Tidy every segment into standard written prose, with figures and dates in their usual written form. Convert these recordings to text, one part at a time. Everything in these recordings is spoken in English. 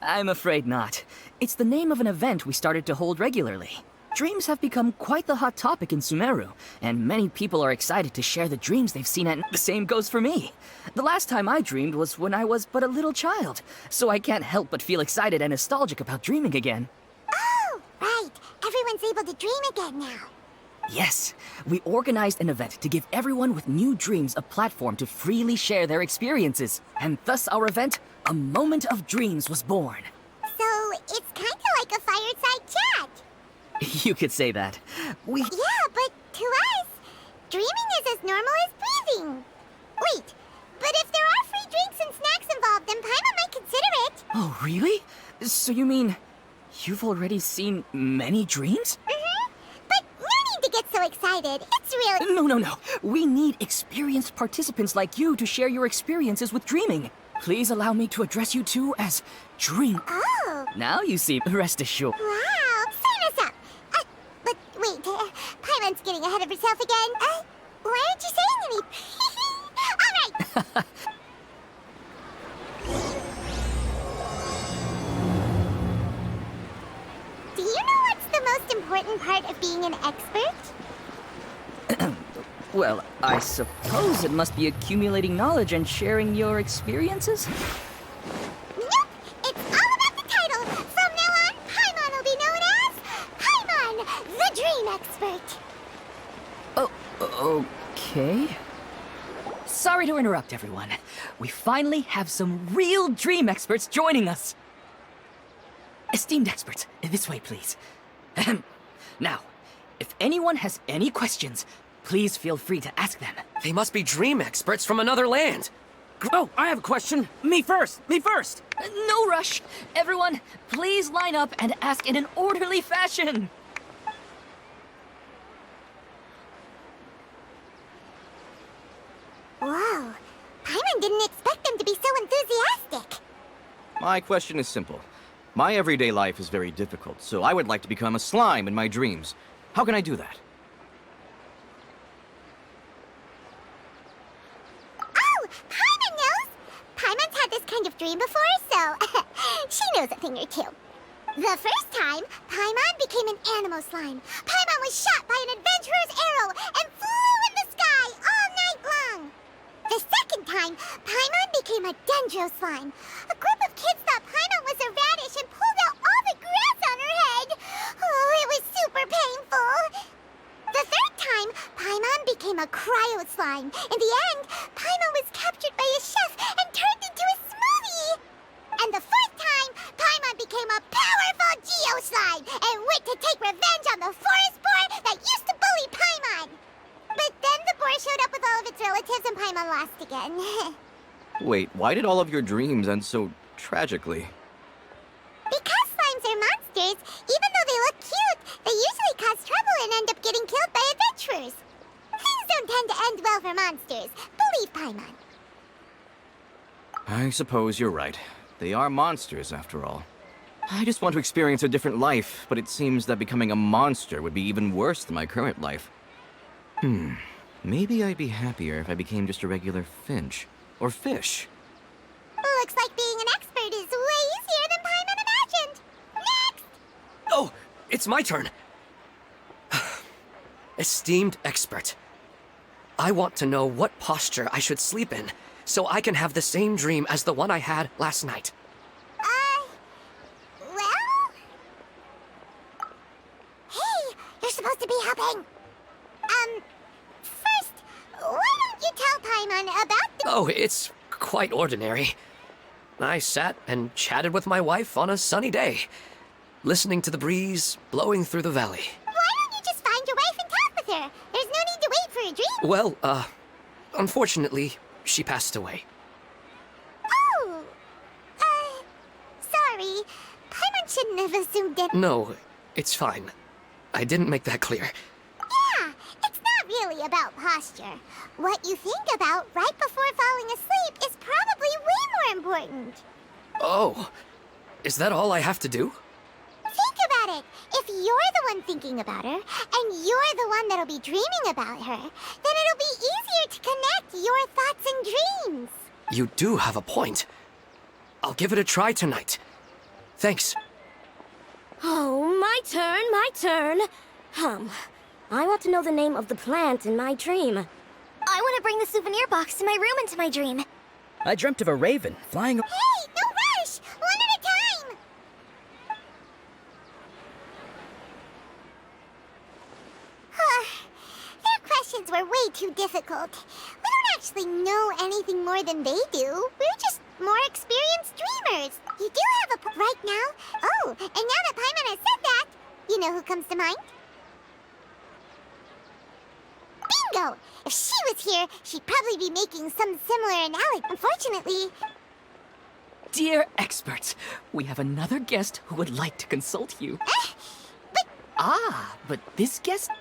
I'm afraid not. It's the name of an event we started to hold regularly. Dreams have become quite the hot topic in Sumeru, and many people are excited to share the dreams they've seen, and the same goes for me. The last time I dreamed was when I was but a little child, so I can't help but feel excited and nostalgic about dreaming again. Oh, right. Everyone's able to dream again now. Yes, we organized an event to give everyone with new dreams a platform to freely share their experiences, and thus our event, A Moment of Dreams, was born. So, it's kinda like a fireside chat. You could say that. Yeah, but to us, dreaming is as normal as breathing. Wait, but if there are free drinks and snacks involved, then Paimon might consider it. Oh, really? So you mean you've already seen many dreams? But no need to get so excited. It's really... No. We need experienced participants like you to share your experiences with dreaming. Please allow me to address you two as Dream. Oh. Now you see, rest assured. Wow, sign us up. But wait, Paimon's getting ahead of herself again. Why aren't you saying anything? All right. Do you know what's the most important part of being an expert? Well, I suppose it must be accumulating knowledge and sharing your experiences? Nope! It's all about the title! From now on, Paimon will be known as Paimon, the Dream Expert! Oh, okay. Sorry to interrupt, everyone. We finally have some real dream experts joining us. Esteemed experts, this way, please. Now, if anyone has any questions, please feel free to ask them. They must be dream experts from another land. Oh, I have a question. Me first! No rush. Everyone, please line up and ask in an orderly fashion. Whoa, Paimon didn't expect them to be so enthusiastic. My question is simple. My everyday life is very difficult, so I would like to become a slime in my dreams. How can I do that? Oh, Paimon knows! Paimon's had this kind of dream before, so she knows a thing or two. The first time, Paimon became an animal slime. Paimon was shot by an adventurer's arrow and flew in the sky all night long. The second time, Paimon became a dendro slime. A group of kids thought Paimon was a radish and pulled out all the grass on her head. Oh, it was super painful. The third time, Paimon became a cryo slime. In the end, Paimon was captured by a chef and turned into a smoothie. And the fourth time, Paimon became a powerful geo slime and went to take revenge on the forest boar that used to bully Paimon. But then the boar showed up with all of its relatives and Paimon lost again. Wait, why did all of your dreams end so tragically? Because slimes are monsters, even though they look cute, they usually cause trouble and end up getting killed by adventurers. Things don't tend to end well for monsters. Believe Paimon. I suppose you're right. They are monsters, after all. I just want to experience a different life, but it seems that becoming a monster would be even worse than my current life. Maybe I'd be happier if I became just a regular finch. Or fish. Looks like being an expert is way easier than Paimon imagined. Next! Oh, it's my turn. Esteemed expert, I want to know what posture I should sleep in so I can have the same dream as the one I had last night. Well? Hey, you're supposed to be helping. First, why don't you tell Paimon about the... Oh, it's quite ordinary. I sat and chatted with my wife on a sunny day, listening to the breeze blowing through the valley. Why don't you just find your wife and talk with her? There's no need to wait for a dream. Well, unfortunately, she passed away. Oh, sorry. Paimon shouldn't have assumed it. No, it's fine. I didn't make that clear. Yeah, it's not really about posture. What you think about right before falling asleep is probably way more important. Oh, is that all I have to do? Think about it. If you're the one thinking about her, and you're the one that'll be dreaming about her, then it'll be easier to connect your thoughts and dreams. You do have a point. I'll give it a try tonight. Thanks. Oh, my turn. I want to know the name of the plant in my dream. I want to bring the souvenir box to my room into my dream. I dreamt of a raven flying. Hey, no rush! One at a time! Their questions were way too difficult. We don't actually know anything more than they do. We're just more experienced dreamers. You do have a right now. Oh, and now that Paimon has said that, you know who comes to mind? Bingo! If she was here, she'd probably be making some similar analogy. Unfortunately... Dear experts, we have another guest who would like to consult you. but... But this guest...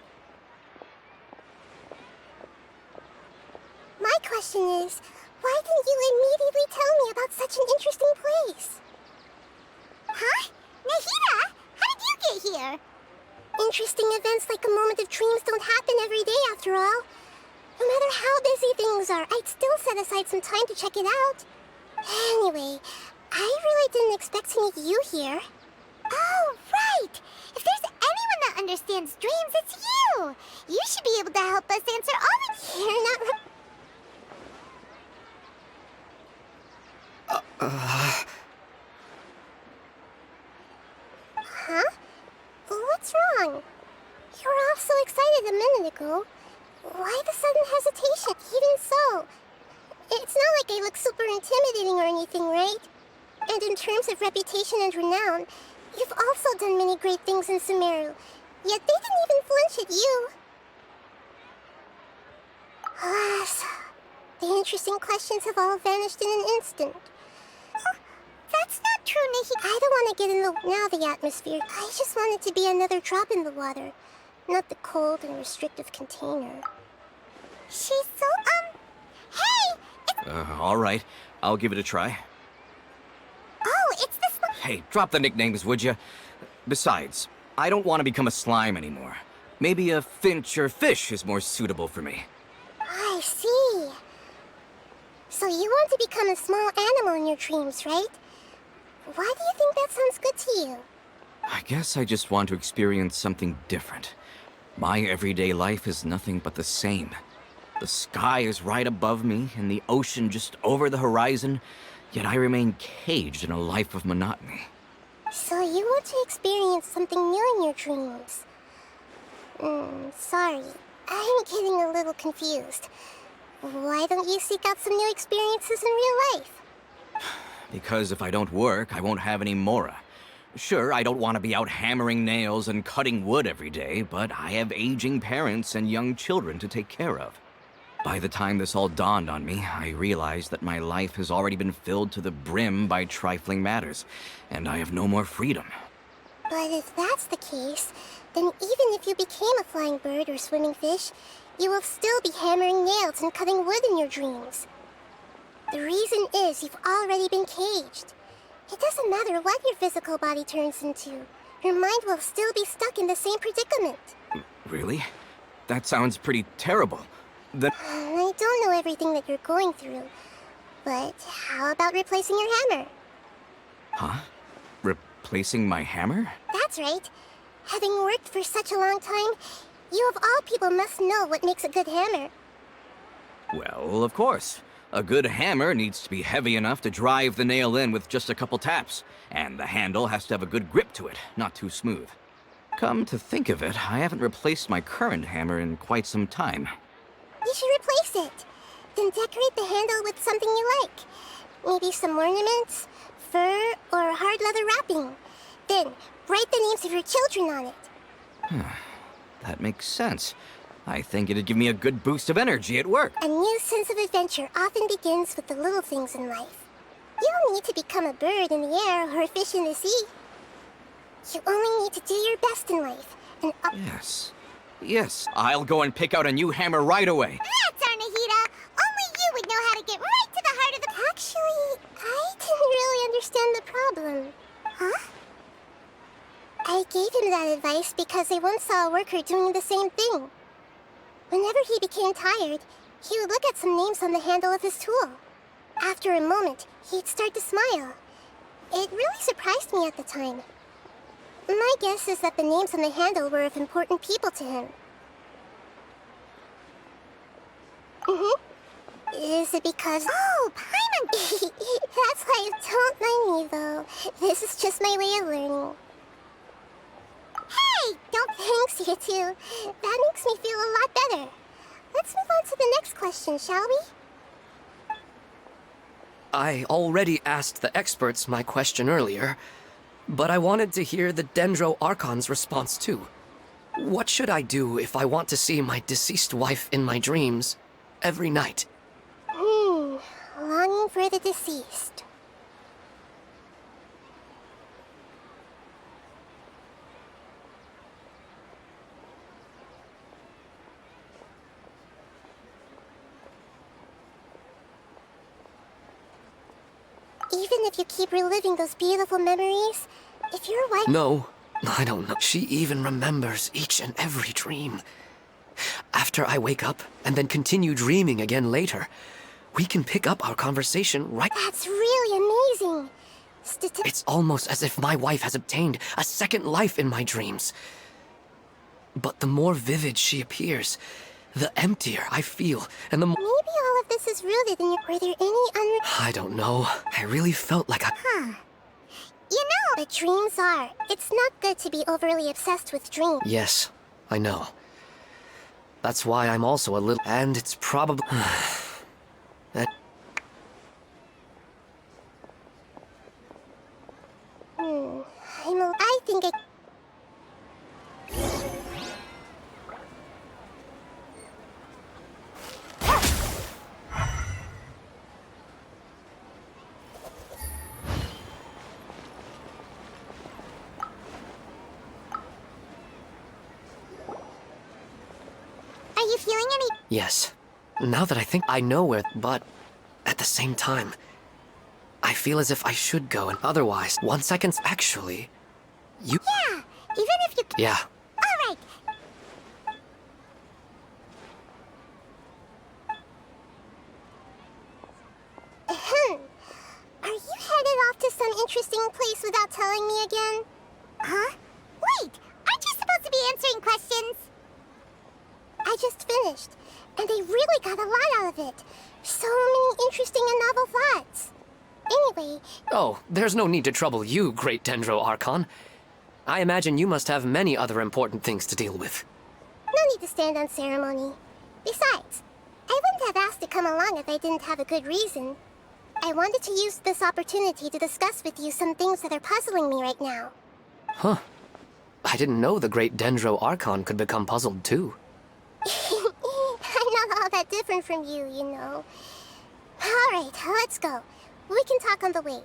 My question is, why didn't you immediately tell me about such an interesting place? Huh? Nahida, how did you get here? Interesting events like a moment of dreams don't happen every day after all. No matter how busy things are, I'd still set aside some time to check it out. Anyway, I really didn't expect to meet you here. Oh, right! If there's anyone that understands dreams, it's you! You should be able to help us answer all the... You're not... Huh? What's wrong? You were all so excited a minute ago. Why the sudden hesitation? Even so, it's not like I look super intimidating or anything, right? And in terms of reputation and renown, you've also done many great things in Sumeru, yet they didn't even flinch at you. Alas, the interesting questions have all vanished in an instant. That's not true, Nikki. I don't want to get in the atmosphere. I just want it to be another drop in the water, not the cold and restrictive container. She's so, hey! It's... All right. I'll give it a try. Oh, it's the Hey, drop the nicknames, would you? Besides, I don't want to become a slime anymore. Maybe a finch or fish is more suitable for me. I see. So you want to become a small animal in your dreams, right? Why do you think that sounds good to you? I guess I just want to experience something different. My everyday life is nothing but the same. The sky is right above me, and the ocean just over the horizon, yet I remain caged in a life of monotony. So you want to experience something new in your dreams? Sorry. I'm getting a little confused. Why don't you seek out some new experiences in real life? Because if I don't work, I won't have any mora. Sure, I don't want to be out hammering nails and cutting wood every day, but I have aging parents and young children to take care of. By the time this all dawned on me, I realized that my life has already been filled to the brim by trifling matters, and I have no more freedom. But if that's the case, then even if you became a flying bird or swimming fish, you will still be hammering nails and cutting wood in your dreams. The reason is you've already been caged. It doesn't matter what your physical body turns into. Your mind will still be stuck in the same predicament. Really? That sounds pretty terrible. I don't know everything that you're going through, but how about replacing your hammer? Huh? Replacing my hammer? That's right. Having worked for such a long time, you of all people must know what makes a good hammer. Well, of course. A good hammer needs to be heavy enough to drive the nail in with just a couple taps, and the handle has to have a good grip to it, not too smooth. Come to think of it, I haven't replaced my current hammer in quite some time. You should replace it. Then decorate the handle with something you like. Maybe some ornaments, fur, or hard leather wrapping. Then, write the names of your children on it. That makes sense. I think it'd give me a good boost of energy at work. A new sense of adventure often begins with the little things in life. You don't need to become a bird in the air or a fish in the sea. You only need to do your best in life. And Yes, I'll go and pick out a new hammer right away. That's our Nahida! Only you would know how to get right to the heart of the... Actually, I didn't really understand the problem. Huh? I gave him that advice because I once saw a worker doing the same thing. Whenever he became tired, he would look at some names on the handle of his tool. After a moment, he'd start to smile. It really surprised me at the time. My guess is that the names on the handle were of important people to him. Is it because... Oh, Paimon! That's why, don't mind me, though. This is just my way of learning. Hey! Don't thanks, you two. That makes me feel a lot better. Let's move on to the next question, shall we? I already asked the experts my question earlier, but I wanted to hear the Dendro Archon's response too. What should I do if I want to see my deceased wife in my dreams every night? Longing for the deceased. Even if you keep reliving those beautiful memories, if your wife... No, I don't know. She even remembers each and every dream. After I wake up and then continue dreaming again later, we can pick up our conversation right... That's really amazing. It's almost as if my wife has obtained a second life in my dreams. But the more vivid she appears, the emptier I feel, and the more... Maybe all of this is rooted in your... Were there any I don't know. I really felt like You know, but dreams are. It's not good to be overly obsessed with dreams. Yes, I know. That's why I'm also a little... And it's probably... I think it... Are you feeling any... Yes. Now that I think I know where... But at the same time, I feel as if I should go, and otherwise, once I can... Actually, you... Yeah, even if you... Yeah. All right. Are you headed off to some interesting place without telling me again? Huh? Wait, aren't you supposed to be answering questions? I just finished, and I really got a lot out of it. So many interesting and novel thoughts. Anyway... Oh, there's no need to trouble you, great Dendro Archon. I imagine you must have many other important things to deal with. No need to stand on ceremony. Besides, I wouldn't have asked to come along if I didn't have a good reason. I wanted to use this opportunity to discuss with you some things that are puzzling me right now. Huh. I didn't know the great Dendro Archon could become puzzled too. I'm not all that different from you, you know. Alright, let's go. We can talk on the way.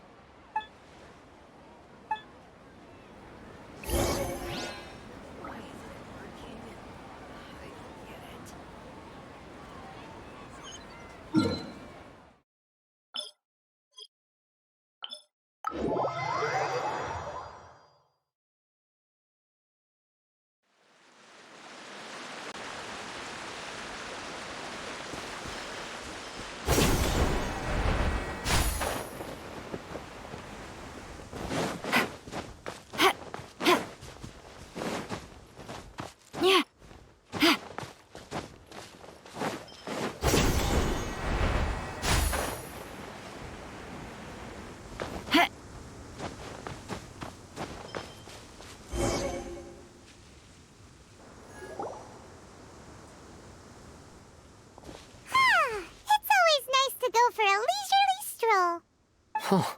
Huh.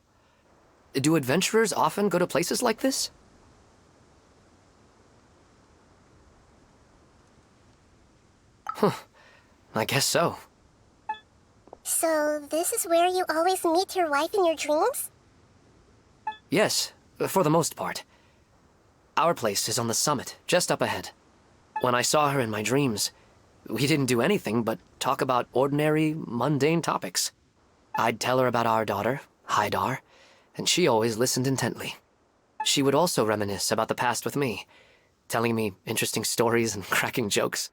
Do adventurers often go to places like this? Huh. I guess so. So, this is where you always meet your wife in your dreams? Yes, for the most part. Our place is on the summit, just up ahead. When I saw her in my dreams, we didn't do anything but talk about ordinary, mundane topics. I'd tell her about our daughter, Haidar, and she always listened intently. She would also reminisce about the past with me, telling me interesting stories and cracking jokes.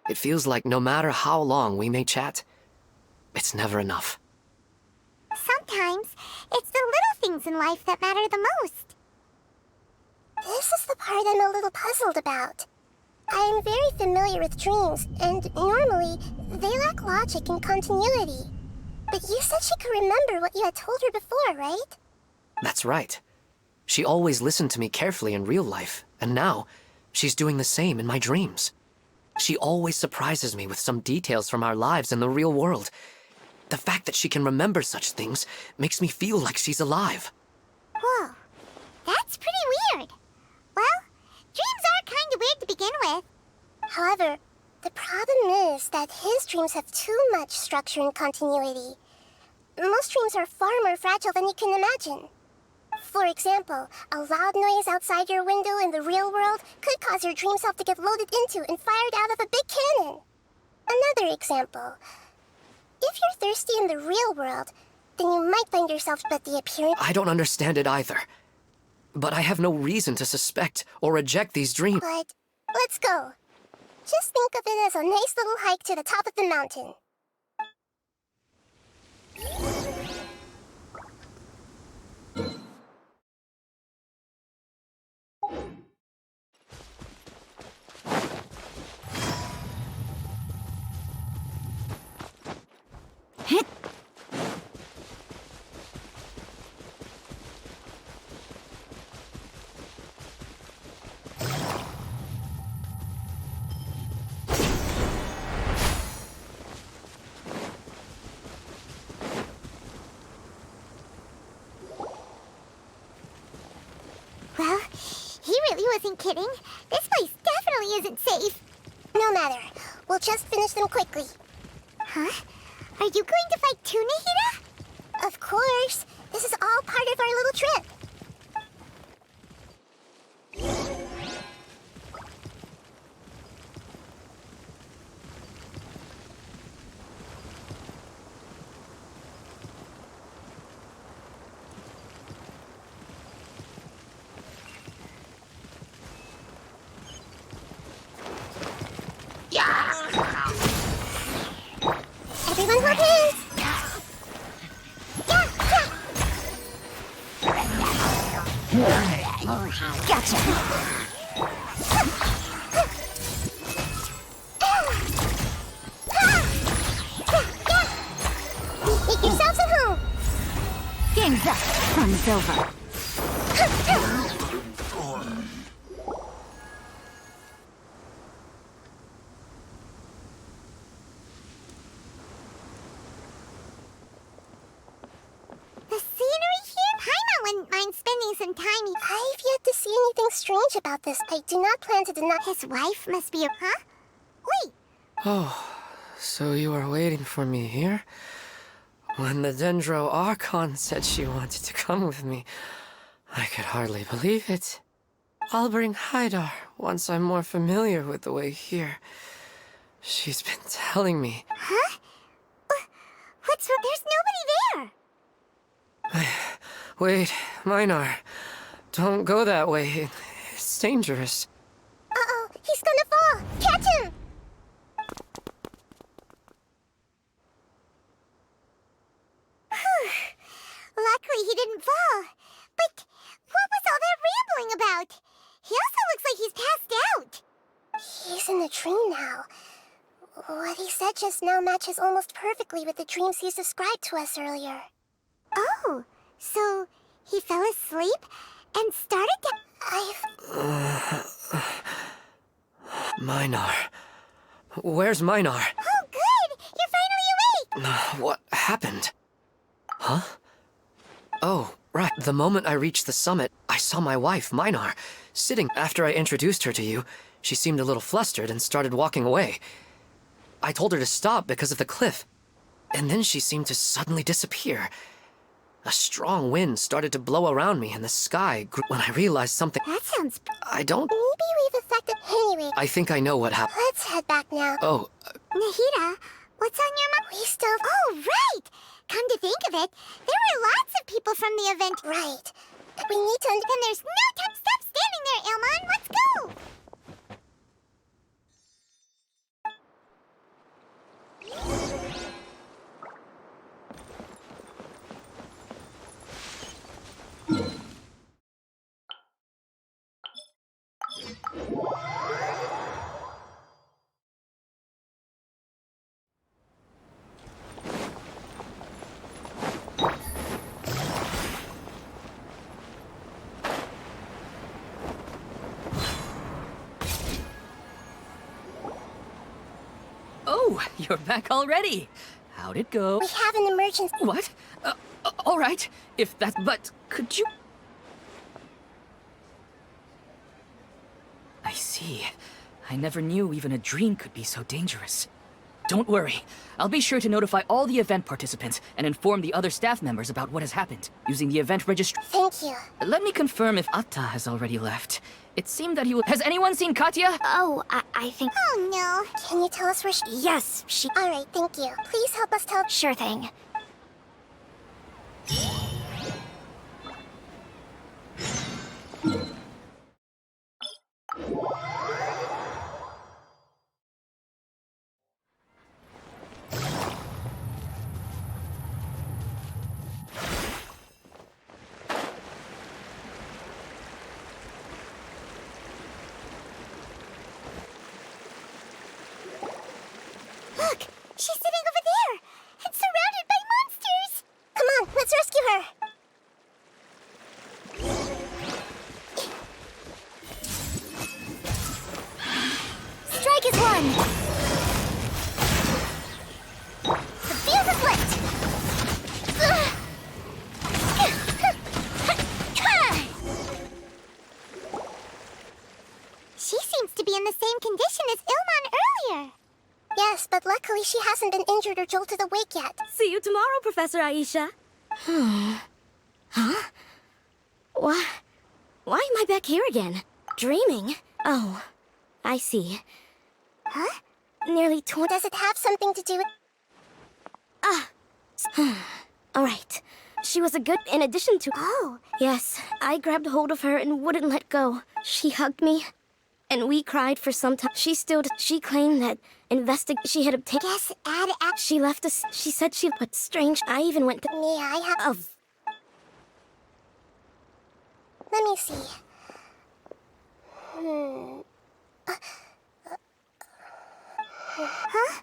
It feels like no matter how long we may chat, it's never enough. sometimes it's the little things in life that matter the most. This is the part I'm a little puzzled about. I'm very familiar with dreams, and normally, they lack logic and continuity. But you said she could remember what you had told her before, right? That's right. She always listened to me carefully in real life, and now, she's doing the same in my dreams. She always surprises me with some details from our lives in the real world. The fact that she can remember such things makes me feel like she's alive. Whoa, that's pretty weird. Well, dreams are kind of weird to begin with. However, the problem is that his dreams have too much structure and continuity. Most dreams are far more fragile than you can imagine. For example, a loud noise outside your window in the real world could cause your dream self to get loaded into and fired out of a big cannon. Another example. If you're thirsty in the real world, then you might find yourself but the appearance... I don't understand it either. But I have no reason to suspect or reject these dreams. But let's go. Just think of it as a nice little hike to the top of the mountain. Well, he really wasn't kidding. This place definitely isn't safe. No matter. We'll just finish them quickly. Huh? Are you going to fight too, Nahida? Of course. This is all part of our little trip. Everyone hold hands! Gotcha! Make yourselves at home! Game's up! Fun's over! Some time. I've yet to see anything strange about this. I do not plan to deny. His wife must be a... Huh? Wait. Oh, so you were waiting for me here? When the Dendro Archon said she wanted to come with me, I could hardly believe it. I'll bring Haidar once I'm more familiar with the way here. She's been telling me. Huh? What's wrong? There's nobody there. Wait, Minar. Don't go that way. It's dangerous. Uh-oh, he's gonna fall! Catch him! Luckily he didn't fall. But what was all that rambling about? He also looks like he's passed out. He's in the dream now. What he said just now matches almost perfectly with the dreams he's described to us earlier. Oh, so he fell asleep and started to... Minar. Where's Minar? Oh, good! You're finally awake! What happened? Huh? Oh, right. The moment I reached the summit, I saw my wife, Minar, sitting. After I introduced her to you, she seemed a little flustered and started walking away. I told her to stop because of the cliff, and then she seemed to suddenly disappear. A strong wind started to blow around me, and the sky grew when I realized something. That sounds... I don't... Maybe we've affected... Anyway... I think I know what happened. Let's head back now. Oh, Nahida, what's on your mind? We still... Oh, right! Come to think of it, there were lots of people from the event. Right. We need to... Then there's no time. Stop standing there, Ilman. Let's go! Oh, you're back already. How'd it go? We have an emergency. What? All right. If that's... But could you... I see. I never knew even a dream could be so dangerous. Don't worry. I'll be sure to notify all the event participants and inform the other staff members about what has happened, using the event registry. Thank you. Let me confirm if Atta has already left. It seemed that he was... Has anyone seen Katya? Oh, I think... Oh no. Can you tell us where she... Yes, she... Alright, thank you. Please help us tell... Sure thing. Look! She's sitting over there! And surrounded by monsters! Come on, let's rescue her! Strike is one! The field is lit! She seems to be in the same condition as Ilman earlier. Yes, but luckily she hasn't been injured or jolted awake yet. See you tomorrow, Professor Aisha. Huh? Why am I back here again? Dreaming? Oh, I see. Huh? Nearly 20... Does it have something to do with... All right. She was a good... In addition to... Oh. Yes, I grabbed hold of her and wouldn't let go. She hugged me, and we cried for some time. She claimed that she had obtained... Guess She left us... She said she... But strange, I even went to... Yeah, I have... Let me see. Huh?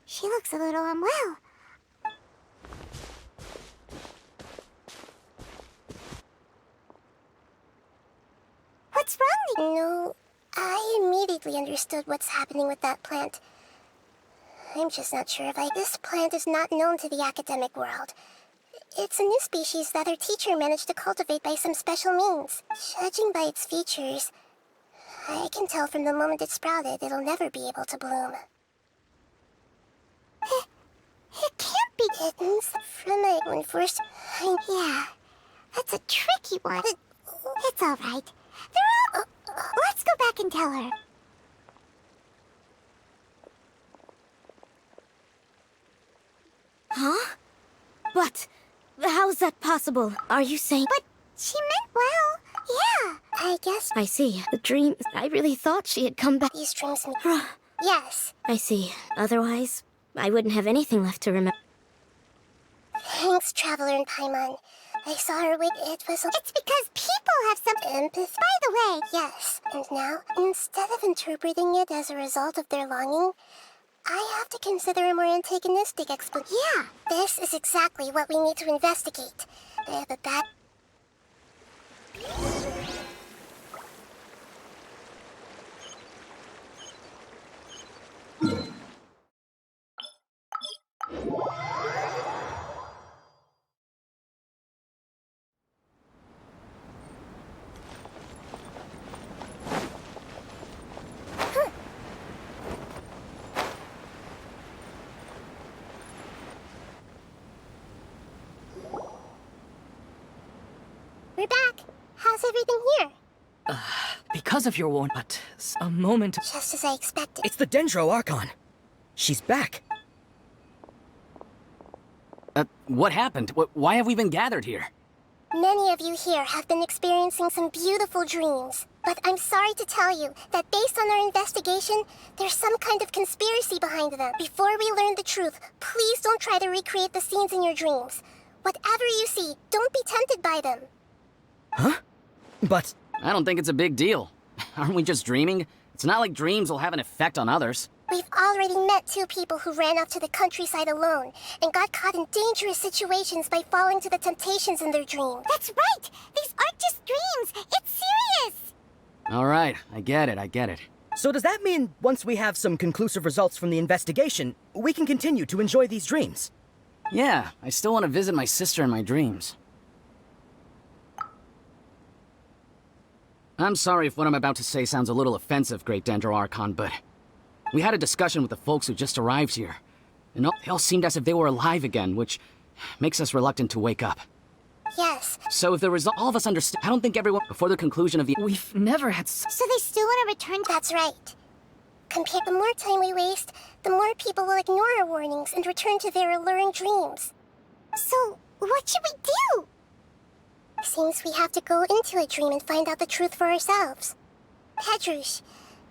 She looks a little unwell. What's wrong? No, I immediately understood what's happening with that plant. I'm just not sure if This plant is not known to the academic world. It's a new species that our teacher managed to cultivate by some special means. Judging by its features, I can tell from the moment it sprouted it'll never be able to bloom. It can't be kittens. From my own first... Yeah, that's a tricky one. It's all right. They're all... Let's go back and tell her. Huh? But... How's that possible? Are you saying... But she meant well. Yeah, I guess... I see. The dream... I really thought she had come back. These dreams... Yes. I see. Otherwise, I wouldn't have anything left to remember. Thanks, Traveler and Paimon. I saw her wait. It was... It's because people have some... Empathy. By the way, yes. And now, instead of interpreting it as a result of their longing, I have to consider a more antagonistic explanation. Yeah, this is exactly what we need to investigate. I have a bad... We're back. How's everything here? Because of your warning, but a moment... Just as I expected. It's the Dendro Archon. She's back. What happened? Why have we been gathered here? Many of you here have been experiencing some beautiful dreams. But I'm sorry to tell you that based on our investigation, there's some kind of conspiracy behind them. Before we learn the truth, please don't try to recreate the scenes in your dreams. Whatever you see, don't be tempted by them. Huh? But I don't think it's a big deal. Aren't we just dreaming? It's not like dreams will have an effect on others. We've already met 2 people who ran off to the countryside alone and got caught in dangerous situations by falling to the temptations in their dream. That's right! These aren't just dreams! It's serious! All right, I get it. so does that mean once we have some conclusive results from the investigation, we can continue to enjoy these dreams? Yeah, I still want to visit my sister in my dreams. I'm sorry if what I'm about to say sounds a little offensive, Great Dendro Archon, but we had a discussion with the folks who just arrived here, and they all seemed as if they were alive again, which makes us reluctant to wake up. Yes. So if the result, all of us understand. I don't think everyone, before the conclusion of the... We've never had So they still want to return? That's right. The more time we waste, the more people will ignore our warnings and return to their alluring dreams. So, what should we do? Seems we have to go into a dream and find out the truth for ourselves. Pedrush,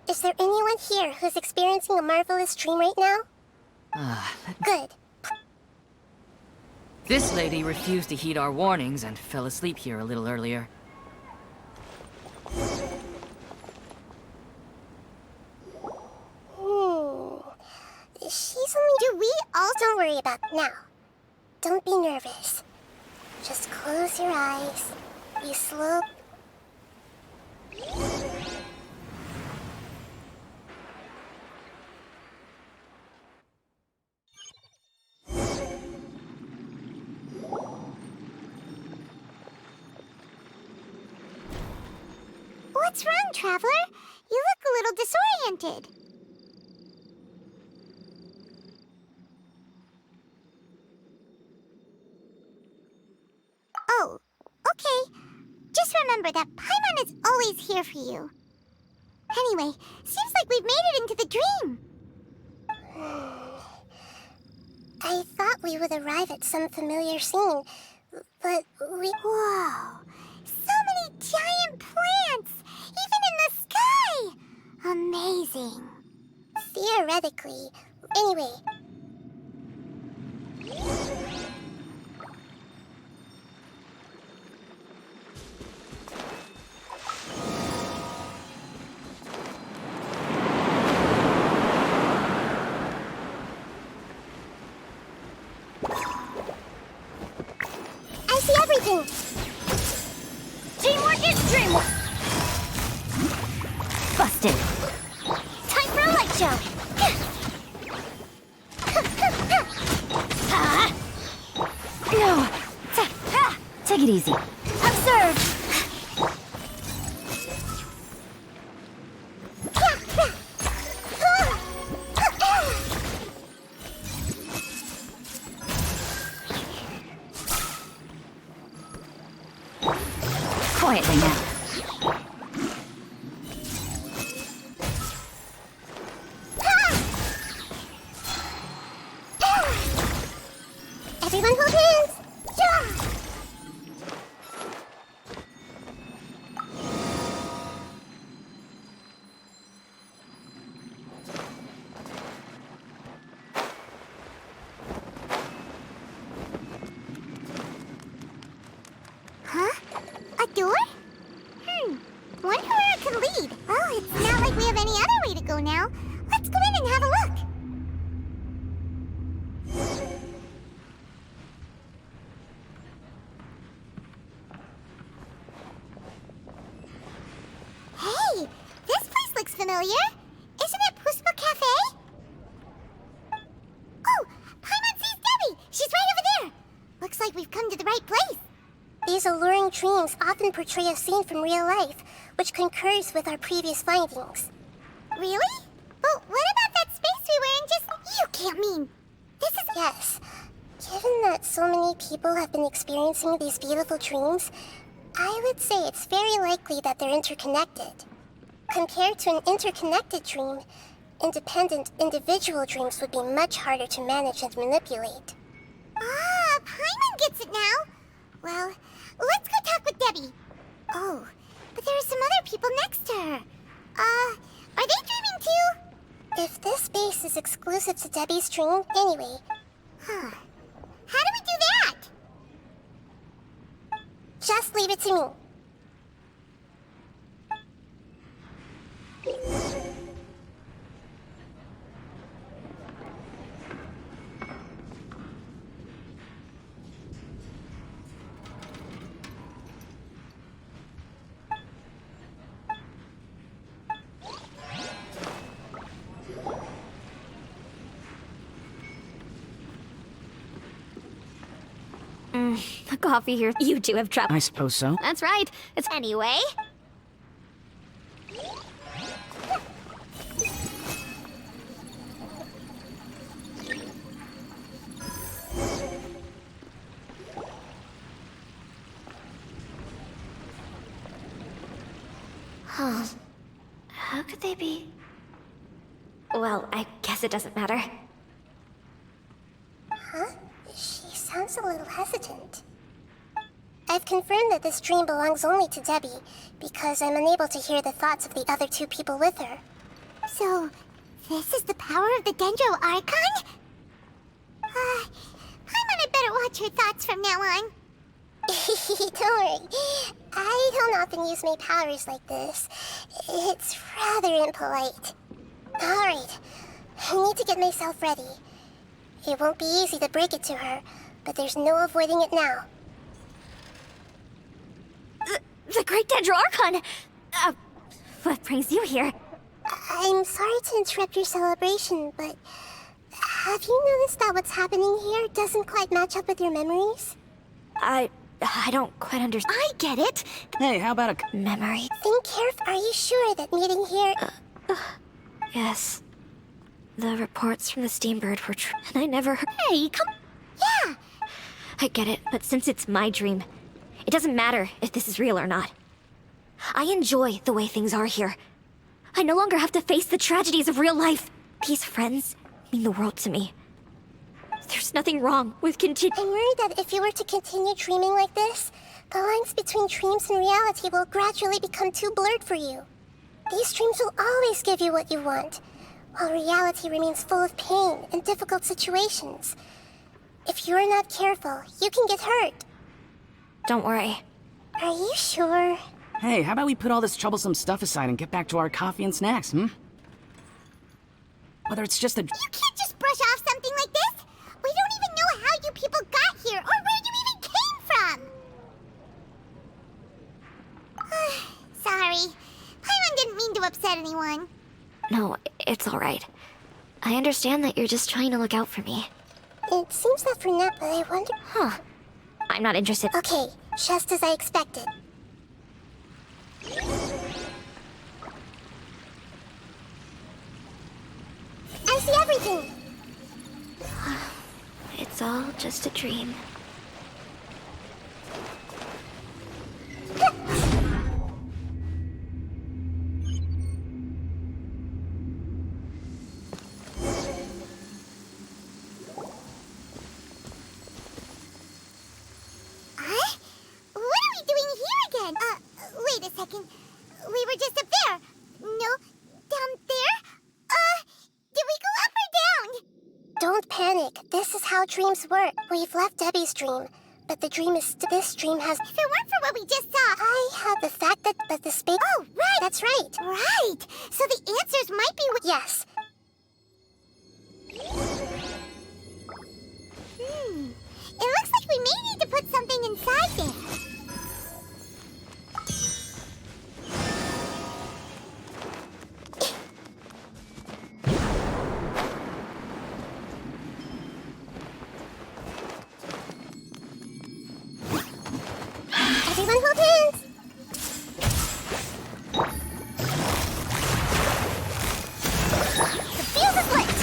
is there anyone here who's experiencing a marvelous dream right now? Good. This lady refused to heed our warnings and fell asleep here a little earlier. She's only... Do we all... Don't worry about now. Don't be nervous. Just close your eyes. Be slow. What's wrong, Traveler? You look a little disoriented. Oh, okay. Just remember that Paimon is always here for you. Anyway, seems like we've made it into the dream. I thought we would arrive at some familiar scene, but we... Whoa! So many giant plants! Even in the sky! Amazing. Theoretically... Anyway... I see everything! Teamwork is dreamwork! Busted! Time for a light show! No! Take it easy. Observe! Quietly now. Everyone hold hands! Huh? A door? Wonder where it could lead. Well, it's not like we have any other way to go now. Let's go in and have a look. Hey, this place looks familiar. Isn't it Puspa Cafe? Oh, Paimon sees Debbie. She's right over there. Looks like we've come to the right place. These alluring dreams often portray a scene from real life, which concurs with our previous findings. Really? But what about that space we were in just... You can't mean... This is... Yes. Given that so many people have been experiencing these beautiful dreams, I would say it's very likely that they're interconnected. Compared to an interconnected dream, independent individual dreams would be much harder to manage and manipulate. Ah, Paimon gets it now. Well, let's go talk with Debbie. Oh, but there are some other people next to her. Are they dreaming too? If this space is exclusive to Debbie's dream, anyway. Huh. How do we do that? Just leave it to me. The coffee here. You two have trouble. I suppose so. That's right. It's anyway. Huh. How could they be? Well, I guess it doesn't matter. Huh? She sounds a little hesitant. I've confirmed that this dream belongs only to Debbie, because I'm unable to hear the thoughts of the other two people with her. So, this is the power of the Dendro Archon? Paimon had better watch her thoughts from now on. Don't worry. I don't often use my powers like this. It's rather impolite. Alright, I need to get myself ready. It won't be easy to break it to her, but there's no avoiding it now. The Great Dendro Archon! What brings you here? I'm sorry to interrupt your celebration, but have you noticed that what's happening here doesn't quite match up with your memories? I don't quite understand. I get it. Hey, how about a... Memory. Think carefully. Are you sure that meeting here... Yes. The reports from the Steambird were true, and I never heard... Hey, come... Yeah! I get it, but since it's my dream, it doesn't matter if this is real or not. I enjoy the way things are here. I no longer have to face the tragedies of real life. These friends mean the world to me. There's nothing wrong with I'm worried that if you were to continue dreaming like this, the lines between dreams and reality will gradually become too blurred for you. These dreams will always give you what you want, while reality remains full of pain and difficult situations. If you're not careful, you can get hurt. Don't worry. Are you sure? Hey, how about we put all this troublesome stuff aside and get back to our coffee and snacks, Whether it's just a... You can't just brush off something like this! We don't even know how you people got here, or where you even came from! Sorry. Paimon didn't mean to upset anyone. No, it's alright. I understand that you're just trying to look out for me. It seems that for now, but I wonder... Huh. I'm not interested. Okay, just as I expected. I see everything! It's all just a dream. Wait a second. We were just up there. No, down there? Did we go up or down? Don't panic. This is how dreams work. We've left Debbie's dream, but the dream is this dream has... If it weren't for what we just saw... I have the fact that the space... Oh, right! That's right. Right! So the answers might be... Yes. It looks like we may need to put something inside there. Everyone hold hands! The fuse is lit!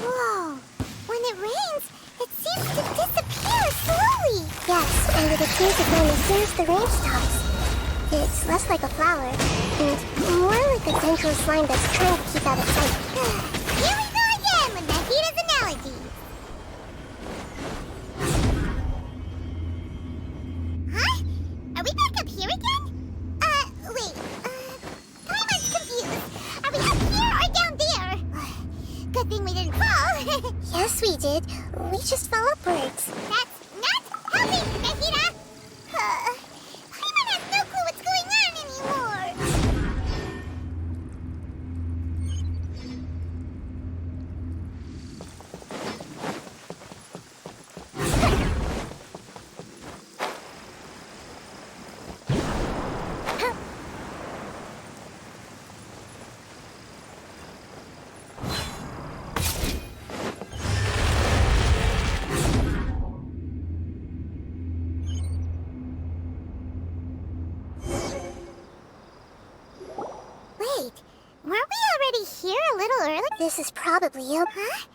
Whoa! When it rains, it seems to disappear slowly! Yes, and it appears again as soon as the rain stops. It's less like a flower, and more like a dendro slime that's trying to keep out of sight. Here we go again with Mahita's analogy! did. We just fell upwards. That's not helping, Nahida! Paimon has no clue what's going on anymore! Wait, weren't we already here a little early? This is probably it. Huh?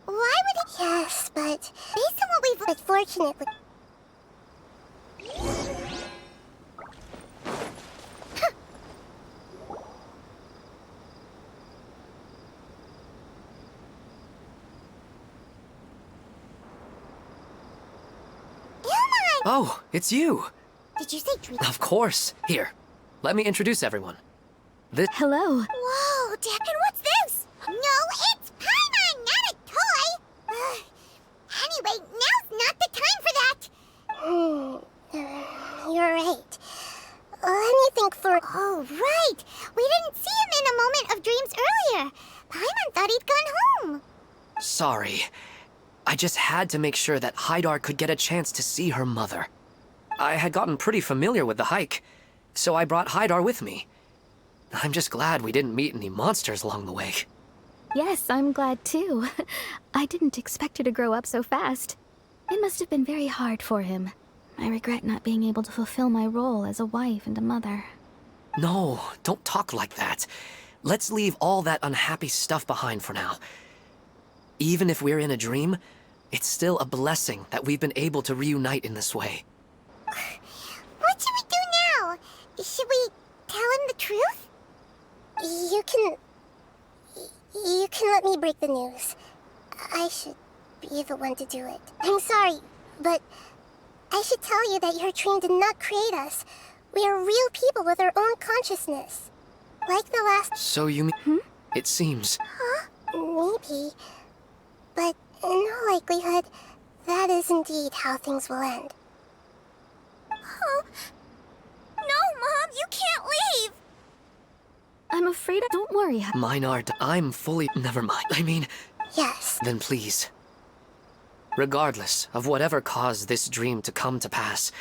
Why would it... Yes, but Based on what we've... unfortunately... Oh, it's you! Did you say dream? Of course. Here, let me introduce everyone. This. Hello. Whoa, Deacon, what's this? No, it's Paimon, not a toy! Anyway, now's not the time for that! You're right. Let me think for... Oh, right! We didn't see him in a moment of dreams earlier! Paimon thought he'd gone home! Sorry. I just had to make sure that Haidar could get a chance to see her mother. I had gotten pretty familiar with the hike, so I brought Haidar with me. I'm just glad we didn't meet any monsters along the way. Yes, I'm glad too. I didn't expect her to grow up so fast. It must have been very hard for him. I regret not being able to fulfill my role as a wife and a mother. No, don't talk like that. Let's leave all that unhappy stuff behind for now. Even if we're in a dream, it's still a blessing that we've been able to reunite in this way. What should we do now? Should we tell him the truth? You can let me break the news. I should be the one to do it. I'm sorry, but I should tell you that your dream did not create us. We are real people with our own consciousness. Like the last... So you mean... It seems... Huh? Maybe. But in all likelihood, that is indeed how things will end. Oh. No, Mom, you can't leave! I'm afraid I... Don't worry. Maynard, I'm fully... Never mind. I mean... Yes. Then please. Regardless of whatever caused this dream to come to pass,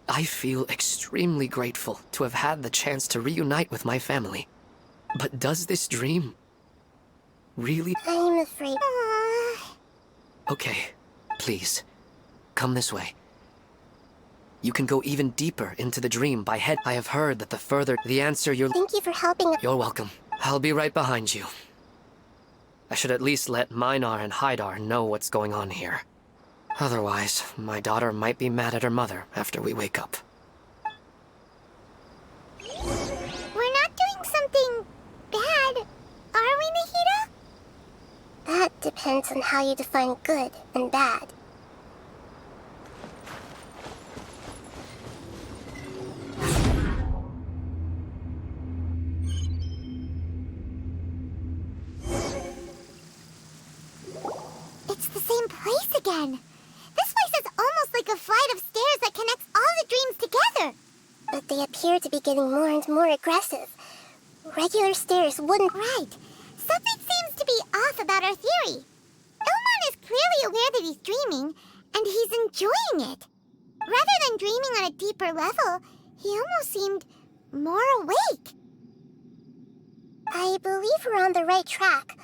I feel extremely grateful to have had the chance to reunite with my family. But does this dream really... I'm afraid... Okay, please, come this way. You can go even deeper into the dream by head. I have heard that the further the answer you're... Thank you for helping... You're welcome. I'll be right behind you. I should at least let Minar and Haidar know what's going on here. Otherwise, my daughter might be mad at her mother after we wake up. We're not doing something bad, are we, Nahida? That depends on how you define good and bad. It's the same place again. This place is almost like a flight of stairs that connects all the dreams together. But they appear to be getting more and more aggressive. Regular stairs wouldn't... Right. Something seems to be off about our theory. Ilmon is clearly aware that he's dreaming, and he's enjoying it. Rather than dreaming on a deeper level, he almost seemed more awake. I believe we're on the right track,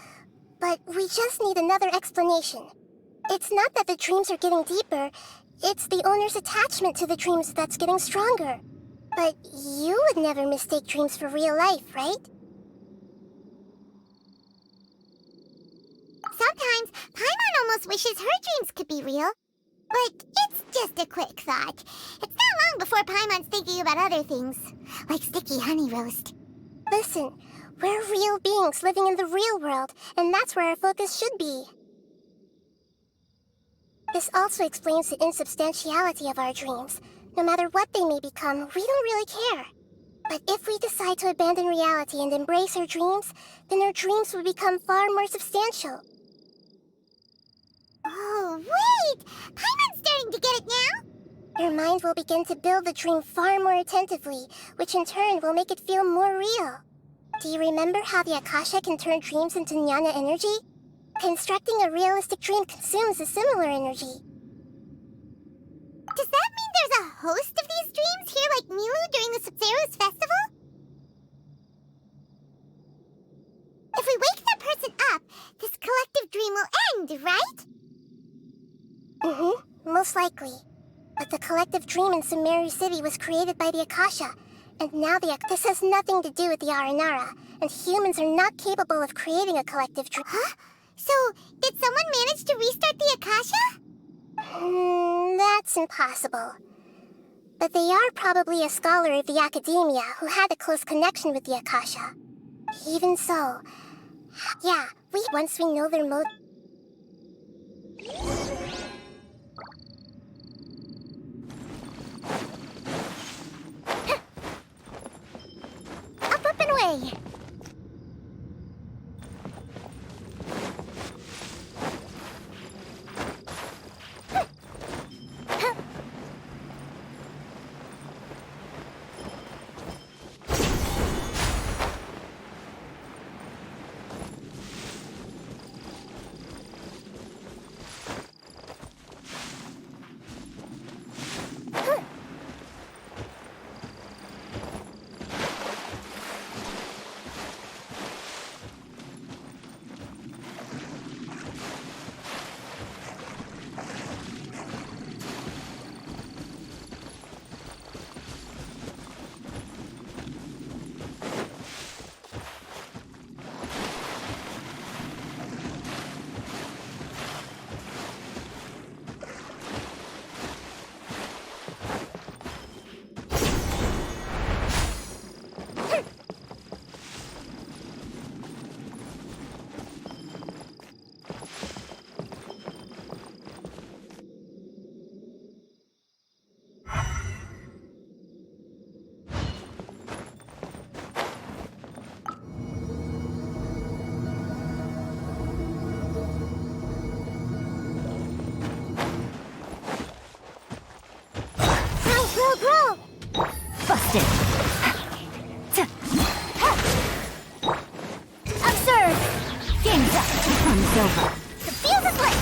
but we just need another explanation. It's not that the dreams are getting deeper, it's the owner's attachment to the dreams that's getting stronger. But you would never mistake dreams for real life, right? Sometimes, Paimon almost wishes her dreams could be real. But it's just a quick thought. It's not long before Paimon's thinking about other things, like sticky honey roast. Listen, we're real beings living in the real world, and that's where our focus should be. This also explains the insubstantiality of our dreams. No matter what they may become, we don't really care. But if we decide to abandon reality and embrace our dreams, then our dreams will become far more substantial. Oh, wait! Paimon's starting to get it now! Your mind will begin to build the dream far more attentively, which in turn will make it feel more real. Do you remember how the Akasha can turn dreams into jnana energy? Constructing a realistic dream consumes a similar energy. Does that mean there's a host of these dreams here like Milu during the Sub-Zero's festival? If we wake that person up, this collective dream will end, right? Mm-hmm, most likely. But the collective dream in Sumeru City was created by the Akasha, and now this has nothing to do with the Aranara, and humans are not capable of creating a collective dream. Huh? So, did someone manage to restart the Akasha? That's impossible. But they are probably a scholar of the academia who had a close connection with the Akasha. Even so, yeah, once we know their mode. Up and away! Busted. Observe! Game's up. Fun's over. The fuse is lit!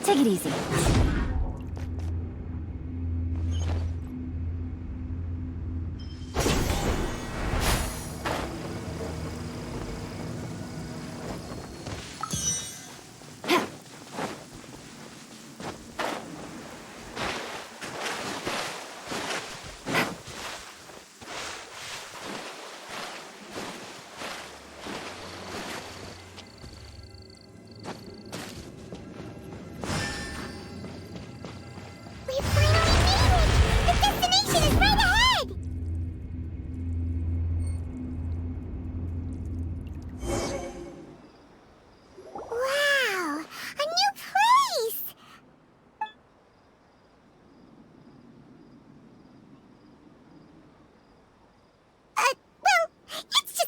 Take it easy.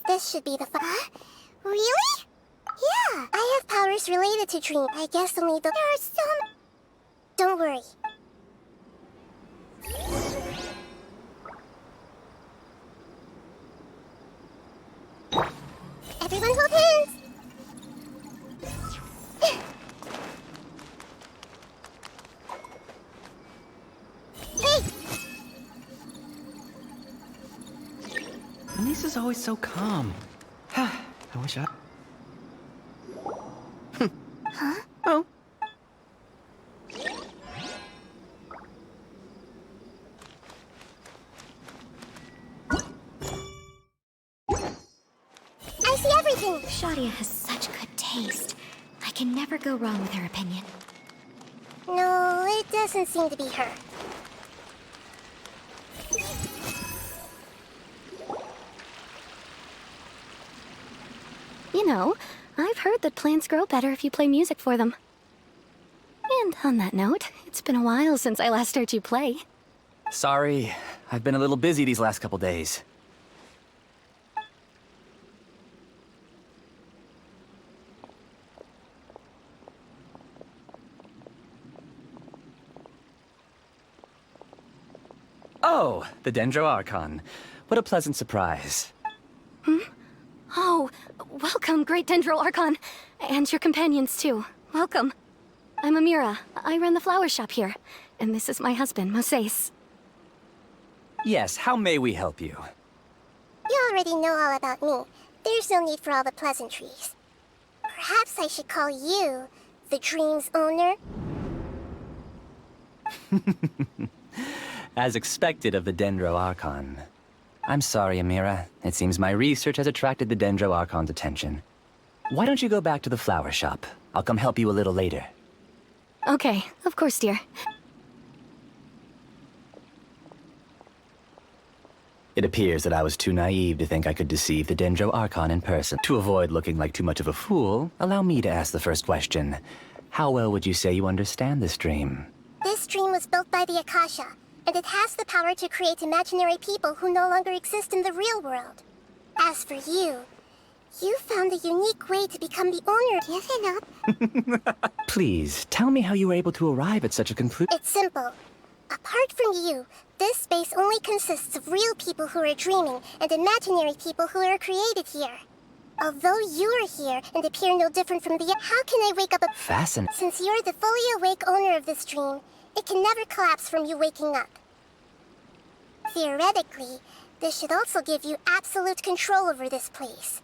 This should be the Really? Yeah, I have powers related to dream. I guess only the— There are some... Don't worry. Everyone hold hands! Lisa's always so calm. I wish I... Huh? Oh. I see everything! Shadia has such good taste. I can never go wrong with her opinion. No, it doesn't seem to be her. You know, I've heard that plants grow better if you play music for them. And on that note, it's been a while since I last heard you play. Sorry, I've been a little busy these last couple days. Oh, the Dendro Archon. What a pleasant surprise. Oh, welcome, Great Dendro Archon. And your companions, too. Welcome. I'm Amira. I run the flower shop here. And this is my husband, Moses. Yes, how may we help you? You already know all about me. There's no need for all the pleasantries. Perhaps I should call you the dream's owner? As expected of the Dendro Archon. I'm sorry, Amira. It seems my research has attracted the Dendro Archon's attention. Why don't you go back to the flower shop? I'll come help you a little later. Okay, of course, dear. It appears that I was too naive to think I could deceive the Dendro Archon in person. To avoid looking like too much of a fool, allow me to ask the first question. How well would you say you understand this dream? This dream was built by the Akasha, and it has the power to create imaginary people who no longer exist in the real world. As for you, you found a unique way to become the owner. Give it up. Please, tell me how you were able to arrive at such a conclusion. It's simple. Apart from you, this space only consists of real people who are dreaming and imaginary people who are created here. Although you are here and appear no different from the... How can I wake up a... Fascinating. Since you're the fully awake owner of this dream, it can never collapse from you waking up. Theoretically, this should also give you absolute control over this place.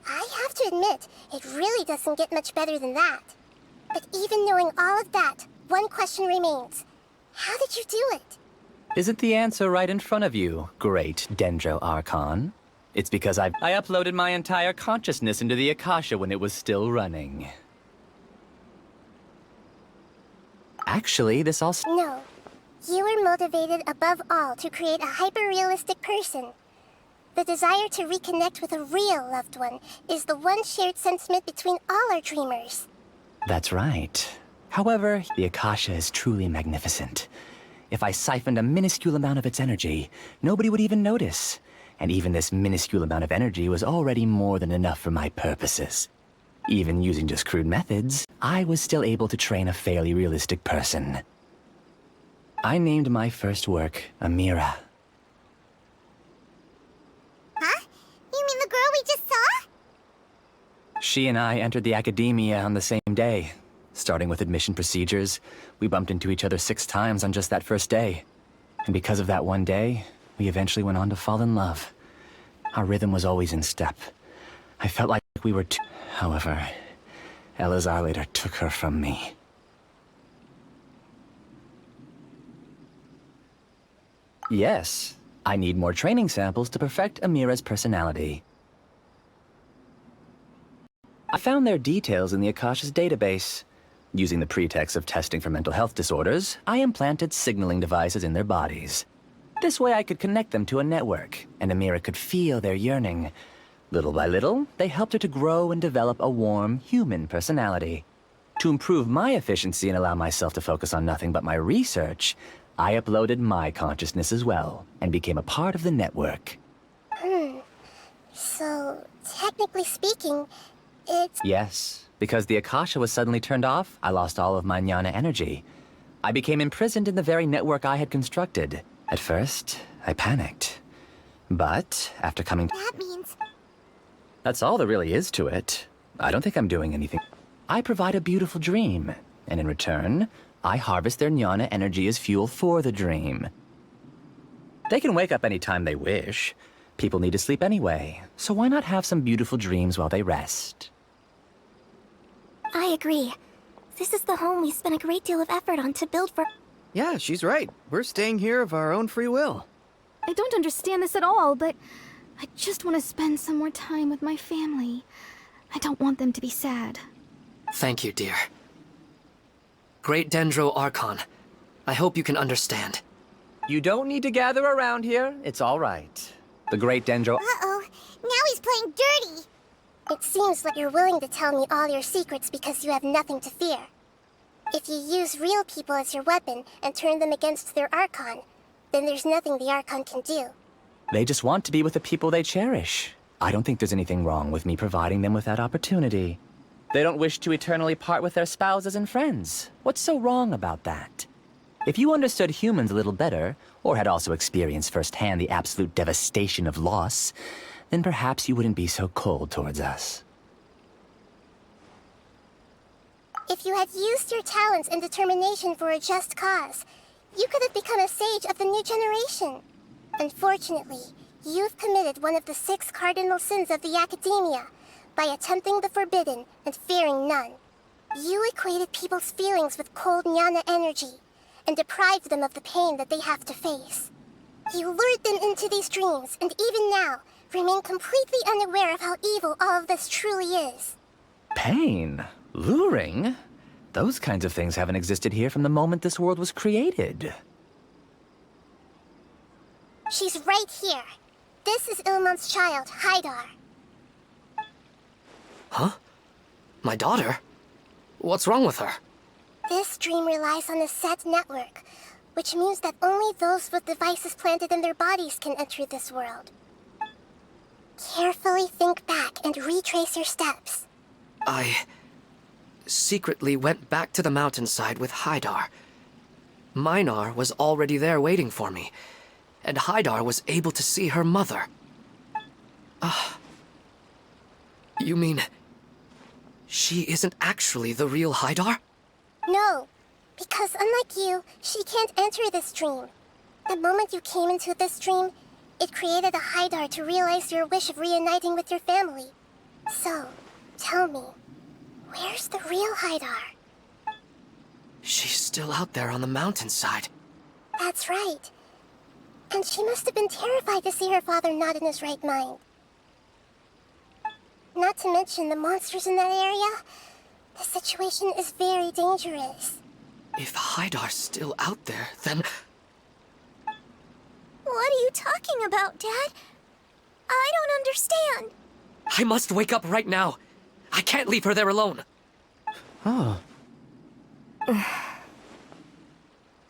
I have to admit, it really doesn't get much better than that. But even knowing all of that, one question remains. How did you do it? Isn't the answer right in front of you, great Dendro Archon? It's because I uploaded my entire consciousness into the Akasha when it was still running. Actually, this all... No. You were motivated above all to create a hyper-realistic person. The desire to reconnect with a real loved one is the one shared sentiment between all our dreamers. That's right. However, the Akasha is truly magnificent. If I siphoned a minuscule amount of its energy, nobody would even notice. And even this minuscule amount of energy was already more than enough for my purposes. Even using just crude methods, I was still able to train a fairly realistic person. I named my first work Amira. Huh? You mean the girl we just saw? She and I entered the academia on the same day. Starting with admission procedures, we bumped into each other 6 times on just that first day. And because of that one day, we eventually went on to fall in love. Our rhythm was always in step. I felt like we were two. However, Elazar later took her from me. Yes, I need more training samples to perfect Amira's personality. I found their details in the Akasha's database. Using the pretext of testing for mental health disorders, I implanted signaling devices in their bodies. This way I could connect them to a network, and Amira could feel their yearning. Little by little, they helped her to grow and develop a warm, human personality. To improve my efficiency and allow myself to focus on nothing but my research, I uploaded my consciousness as well, and became a part of the network. So, technically speaking, it's... Yes, because the Akasha was suddenly turned off, I lost all of my jnana energy. I became imprisoned in the very network I had constructed. At first, I panicked. But, after coming... That means... That's all there really is to it. I don't think I'm doing anything. I provide a beautiful dream, and in return, I harvest their jnana energy as fuel for the dream. They can wake up any time they wish. People need to sleep anyway, so why not have some beautiful dreams while they rest? I agree. This is the home we spent a great deal of effort on to build for... Yeah, she's right. We're staying here of our own free will. I don't understand this at all, but I just want to spend some more time with my family. I don't want them to be sad. Thank you, dear. Great Dendro Archon, I hope you can understand. You don't need to gather around here. It's all right. The great Dendro... Uh-oh. Now he's playing dirty. It seems like you're willing to tell me all your secrets because you have nothing to fear. If you use real people as your weapon and turn them against their Archon, then there's nothing the Archon can do. They just want to be with the people they cherish. I don't think there's anything wrong with me providing them with that opportunity. They don't wish to eternally part with their spouses and friends. What's so wrong about that? If you understood humans a little better, or had also experienced firsthand the absolute devastation of loss, then perhaps you wouldn't be so cold towards us. If you had used your talents and determination for a just cause, you could have become a sage of the new generation. Unfortunately, you've committed one of the 6 cardinal sins of the Academia by attempting the forbidden and fearing none. You equated people's feelings with cold jnana energy and deprived them of the pain that they have to face. You lured them into these dreams, and even now, remain completely unaware of how evil all of this truly is. Pain? Luring? Those kinds of things haven't existed here from the moment this world was created. She's right here. This is Ilmon's child, Haidar. Huh? My daughter? What's wrong with her? This dream relies on a set network, which means that only those with devices planted in their bodies can enter this world. Carefully think back and retrace your steps. I secretly went back to the mountainside with Haidar. Minar was already there waiting for me, and Haidar was able to see her mother. You mean she isn't actually the real Haidar? No, because unlike you, she can't enter this dream. The moment you came into this dream, it created a Haidar to realize your wish of reuniting with your family. So, tell me, where's the real Haidar? She's still out there on the mountainside. That's right. And she must have been terrified to see her father not in his right mind. Not to mention the monsters in that area. The situation is very dangerous. If Haidar's still out there, then... What are you talking about, Dad? I don't understand. I must wake up right now. I can't leave her there alone. Oh.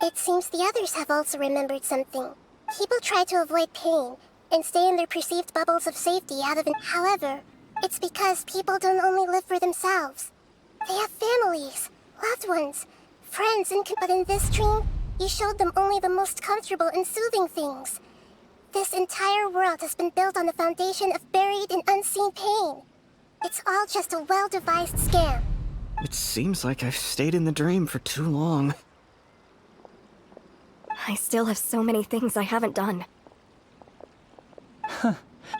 It seems the others have also remembered something. People try to avoid pain and stay in their perceived bubbles of safety out of it. However, it's because people don't only live for themselves. They have families, loved ones, friends, but in this dream, you showed them only the most comfortable and soothing things. This entire world has been built on the foundation of buried and unseen pain. It's all just a well-devised scam. It seems like I've stayed in the dream for too long. I still have so many things I haven't done.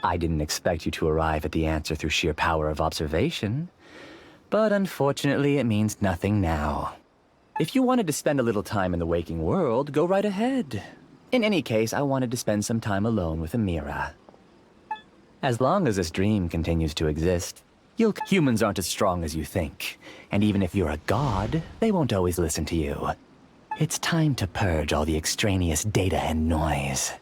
I didn't expect you to arrive at the answer through sheer power of observation. But unfortunately, it means nothing now. If you wanted to spend a little time in the waking world, go right ahead. In any case, I wanted to spend some time alone with Amira. As long as this dream continues to exist, humans aren't as strong as you think. And even if you're a god, they won't always listen to you. It's time to purge all the extraneous data and noise.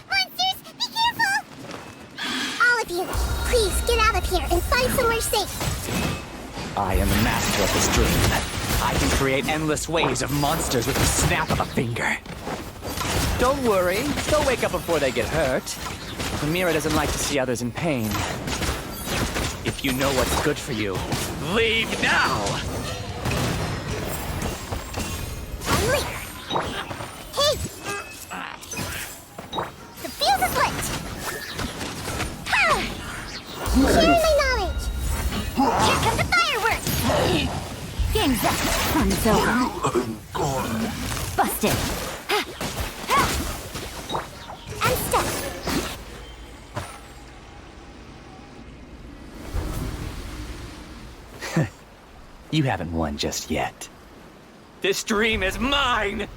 Monsters, be careful! All of you, please get out of here and find somewhere safe. I am the master of this dream. I can create endless waves of monsters with the snap of a finger. Don't worry, they'll wake up before they get hurt. Amira doesn't like to see others in pain. If you know what's good for you, leave now! I'm late. Hey! The fuse is lit! Ha! Sharing my knowledge! Here come the fireworks! Game's up. Fun's over. Busted. I'm stuck. You haven't won just yet. This dream is mine!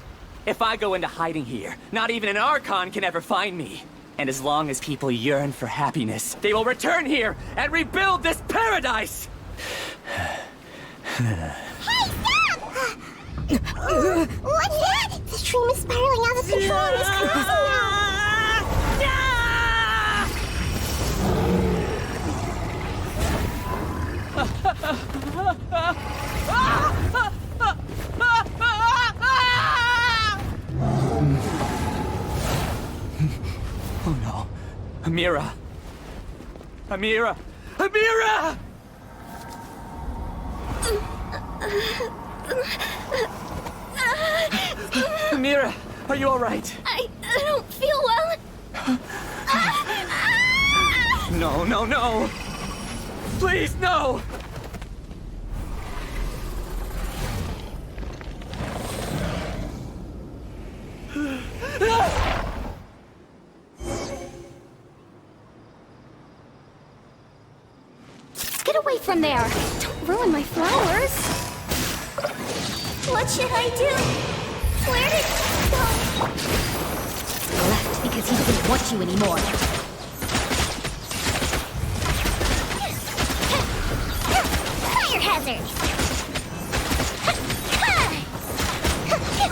If I go into hiding here, not even an Archon can ever find me. And as long as people yearn for happiness, they will return here and rebuild this paradise! Hey, stop! What's that? The dream is spiraling out of control. It's collapsing now. Oh no. Amira! Amira! Amira! Amira, are you alright? I don't feel well. No, no, no! Please, no! Get away from there! Don't ruin my flowers! What should I do? Where did he go? Left because he doesn't want you anymore. Fire hazard!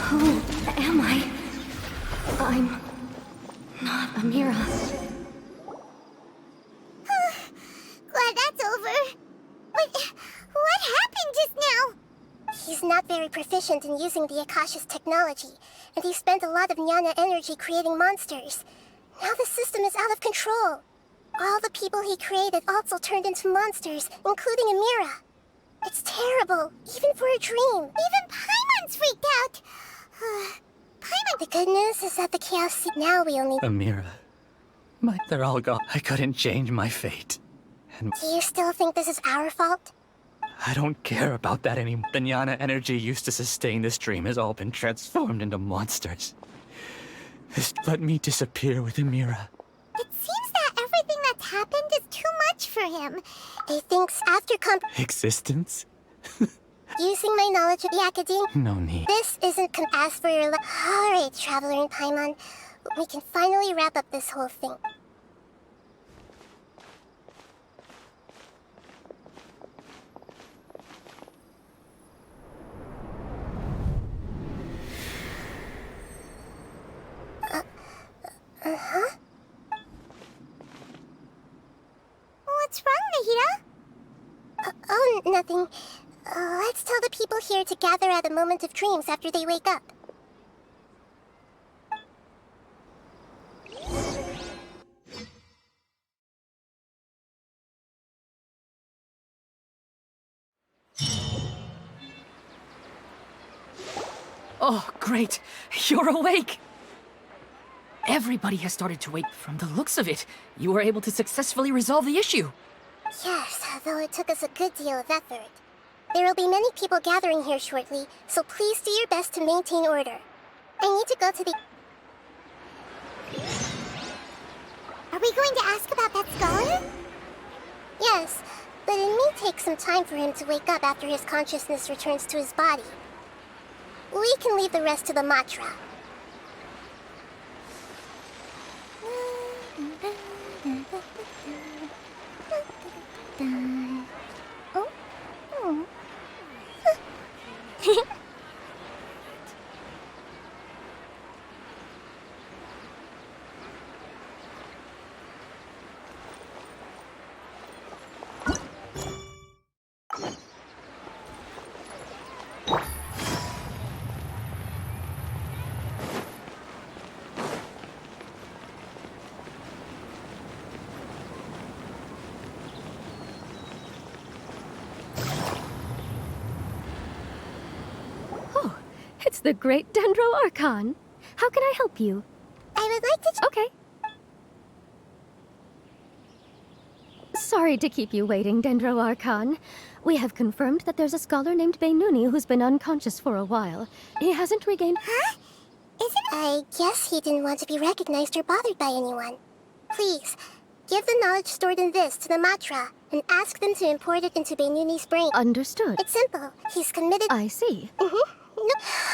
Who am I? I'm not Amira. Glad that's over. But what happened just now? He's not very proficient in using the Akasha's technology, and he spent a lot of jnana energy creating monsters. Now the system is out of control. All the people he created also turned into monsters, including Amira. It's terrible, even for a dream. Even Paimon's freaked out. Paimon... The good news is that the chaos... Now we only... Amira. They're all gone. I couldn't change my fate. And Do you still think this is our fault? I don't care about that anymore. The jnana energy used to sustain this dream has all been transformed into monsters. Just let me disappear with Amira. It seems that everything that's happened is too much for him. He thinks after Existence? using my knowledge of the academe... No need. This isn't ask for your Alright, Traveler and Paimon. We can finally wrap up this whole thing. What's wrong, Nahida? Oh, nothing. Let's tell the people here to gather at a moment of dreams after they wake up. Oh, great! You're awake! Everybody has started to wake. From the looks of it, you were able to successfully resolve the issue. Yes, though it took us a good deal of effort. There will be many people gathering here shortly, so please do your best to maintain order. I need to go to the... Are we going to ask about that scholar? Yes, but it may take some time for him to wake up after his consciousness returns to his body. We can leave the rest to the Matra. It's the great Dendro Archon. How can I help you? I would like to... Okay. Sorry to keep you waiting, Dendro Archon. We have confirmed that there's a scholar named Beinuni who's been unconscious for a while. He hasn't regained... Huh? I guess he didn't want to be recognized or bothered by anyone. Please, give the knowledge stored in this to the Matra and ask them to import it into Beinuni's brain. Understood. It's simple. He's committed... I see. No.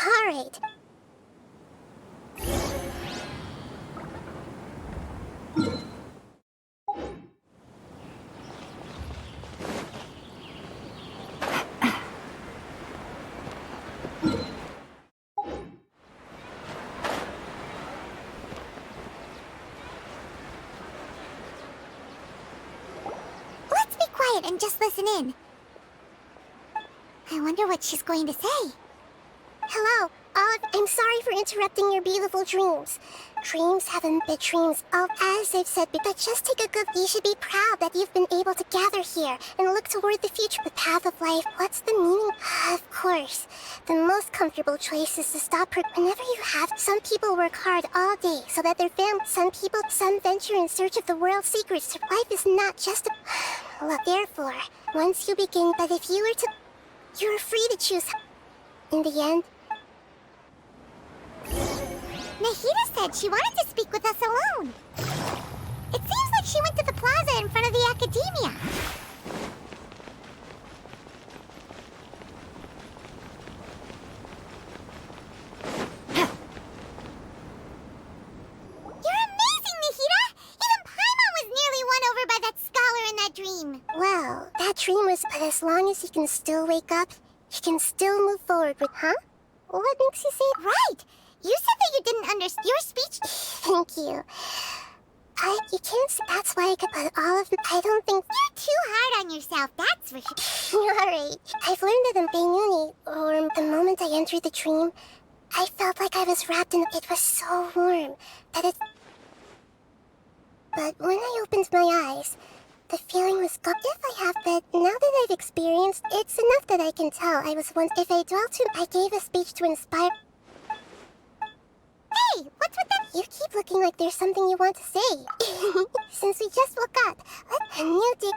All right. Let's be quiet and just listen in. I wonder what she's going to say. Hello. I'm sorry for interrupting your beautiful dreams. Dreams haven't been dreams, as I've said, but just take a good... You should be proud that you've been able to gather here and look toward the future, the path of life. What's the meaning? Of course, the most comfortable choice is to stop whenever you have. Some people work hard all day so that their family... Some venture in search of the world's secrets. Life is not just a... Look, therefore, once you begin, but if you were to... You're free to choose. In the end... Nahida said she wanted to speak with us alone. It seems like she went to the plaza in front of the academia. You're amazing, Nahida! Even Paimon was nearly won over by that scholar in that dream. Well, that dream was... But as long as he can still wake up, he can still move forward with... Huh? What makes you say... Right! You said that you didn't understand your speech. Thank you. You can't say... That's why I could put all of... I don't think... You're too hard on yourself, that's for sure. Alright. I've learned that in Benyuni, or the moment I entered the dream, I felt like I was wrapped in... It was so warm that it... But when I opened my eyes, the feeling was gone. If I have, but now that I've experienced, it's enough that I can tell I was once... If I dwell too... I gave a speech to inspire... Hey, what's with that? You keep looking like there's something you want to say. Since we just woke up, a new day...